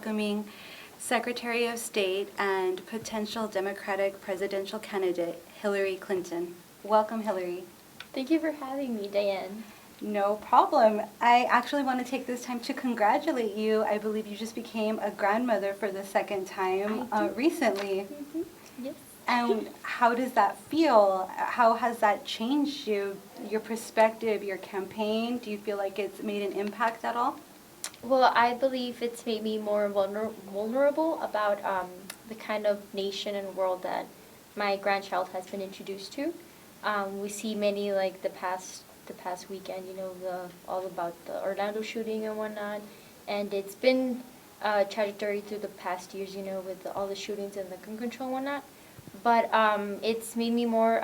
welcoming Secretary of State and potential Democratic presidential candidate Hilary Clinton. Welcome, Hilary. Thank you for having me, Diane. No problem. I actually want to take this time to congratulate you. I believe you just became a grandmother for the second time recently. Mm-hmm. Yes. And how does that feel? How has that changed you, your perspective, your campaign? Do you feel like it's made an impact at all? Well, I believe it's made me more vulnerable about the kind of nation and world that my grandchild has been introduced to. We see many like the past weekend, all about the Orlando shooting and whatnot, and it's been a trajectory through the past years, with all the shootings and the gun control and whatnot. But it's made me more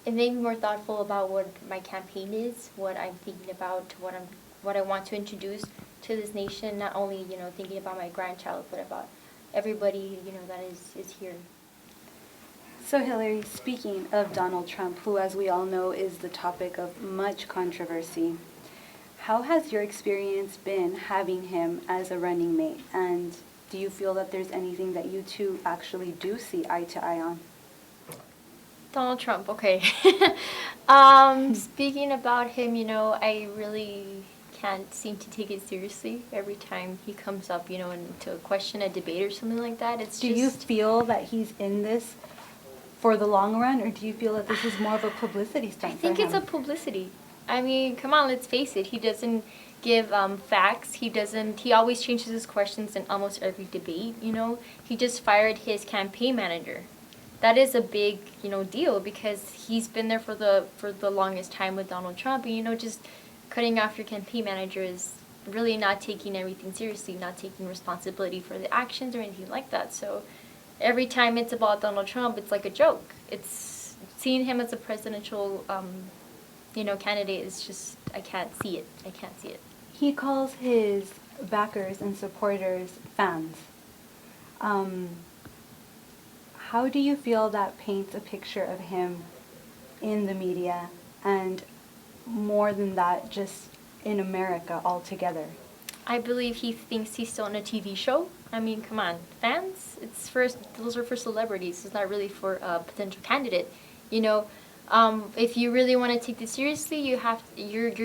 it made me more thoughtful about what my campaign is, what I'm thinking about, what I want to introduce to this nation. Not only thinking about my grandchild, but about everybody that is here. So, Hillary, speaking of Donald Trump, who, as we all know, is the topic of much controversy, how has your experience been having him as a running mate? And do you feel that there's anything that you two actually do see eye to eye on? Donald Trump, okay. Speaking about him, I really can't seem to take it seriously every time he comes up, into a question, a debate, or something like that. Do you feel that he's in this for the long run, or do you feel that this is more of a publicity stunt for him? I think it's a publicity. I mean, come on, let's face it. He doesn't give facts. He always changes his questions in almost every debate, He just fired his campaign manager. That is a big, deal, because he's been there for the longest time with Donald Trump. And, just cutting off your campaign manager is really not taking everything seriously, not taking responsibility for the actions or anything like that. So every time it's about Donald Trump, it's like a joke. It's seeing him as a presidential, candidate is just, I can't see it. I can't see it. He calls his backers and supporters fans. How do you feel that paints a picture of him in the media, and more than that, just in America altogether? I believe he thinks he's still on a TV show. I mean, come on, fans. Those are for celebrities. It's not really for a potential candidate. If you really want to take this seriously, you're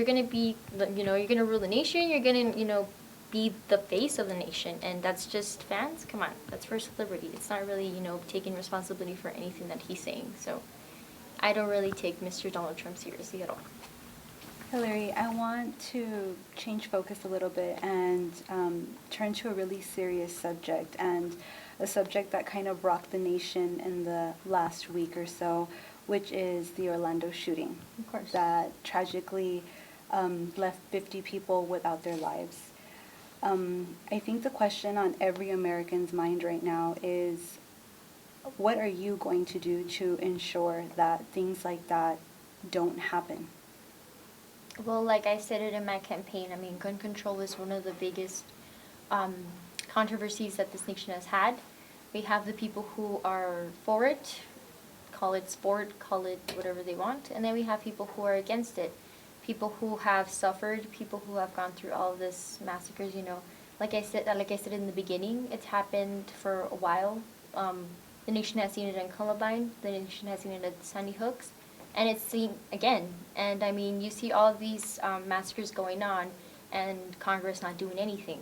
gonna be, you're gonna rule the nation. You're gonna, be the face of the nation, and that's just fans. Come on, that's for a celebrity. It's not really, taking responsibility for anything that he's saying. So, I don't really take Mr. Donald Trump seriously at all. Hilary, I want to change focus a little bit and turn to a really serious subject, and a subject that kind of rocked the nation in the last week or so, which is the Orlando shooting. Of course. That tragically left 50 people without their lives. I think the question on every American's mind right now is, what are you going to do to ensure that things like that don't happen? Well, like I said it in my campaign, I mean, gun control is one of the biggest controversies that this nation has had. We have the people who are for it, call it sport, call it whatever they want, and then we have people who are against it. People who have suffered, people who have gone through all of this massacres, Like I said in the beginning, it's happened for a while. The nation has seen it in Columbine, the nation has seen it at Sandy Hooks, and it's seen again. And I mean, you see all of these massacres going on, and Congress not doing anything.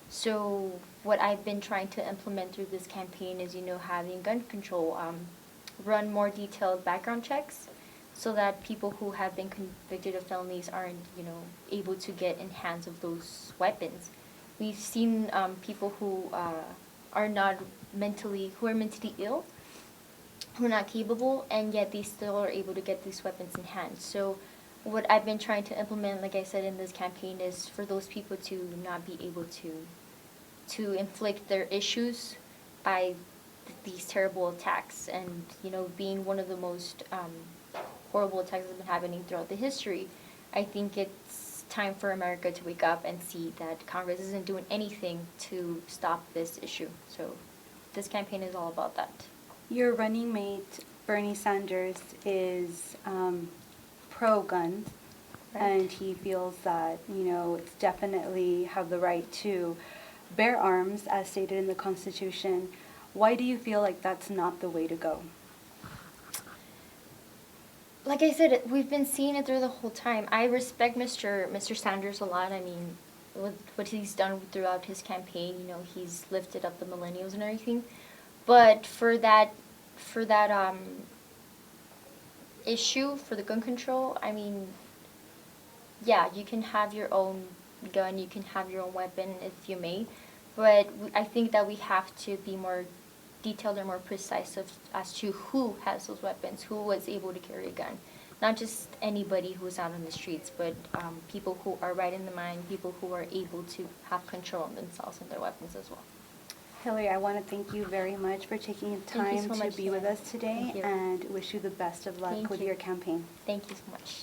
So what I've been trying to implement through this campaign is, having gun control run more detailed background checks, so that people who have been convicted of felonies aren't, able to get in hands of those weapons. We've seen people who are mentally ill, who are not capable, and yet they still are able to get these weapons in hand. So what I've been trying to implement, like I said in this campaign, is for those people to not be able to inflict their issues by these terrible attacks, and being one of the most horrible attacks that have been happening throughout the history. I think it's time for America to wake up and see that Congress isn't doing anything to stop this issue. So this campaign is all about that. Your running mate, Bernie Sanders, is pro-gun. Right. and he feels that, it's definitely have the right to bear arms as stated in the Constitution. Why do you feel like that's not the way to go? Like I said, we've been seeing it through the whole time. I respect Mr. Sanders a lot. I mean, what he's done throughout his campaign, he's lifted up the millennials and everything. But for that issue, for the gun control, I mean, yeah, you can have your own gun, you can have your own weapon if you may, but I think that we have to be more detailed and more precise as to who has those weapons, who was able to carry a gun. Not just anybody who's out on the streets, but people who are right in the mind, people who are able to have control of themselves and their weapons as well. Hilary, I want to thank you very much for taking Thank you time so to much, be with Diana. us today, Thank you. and wish you the best of luck Thank with you. your campaign. Thank you so much.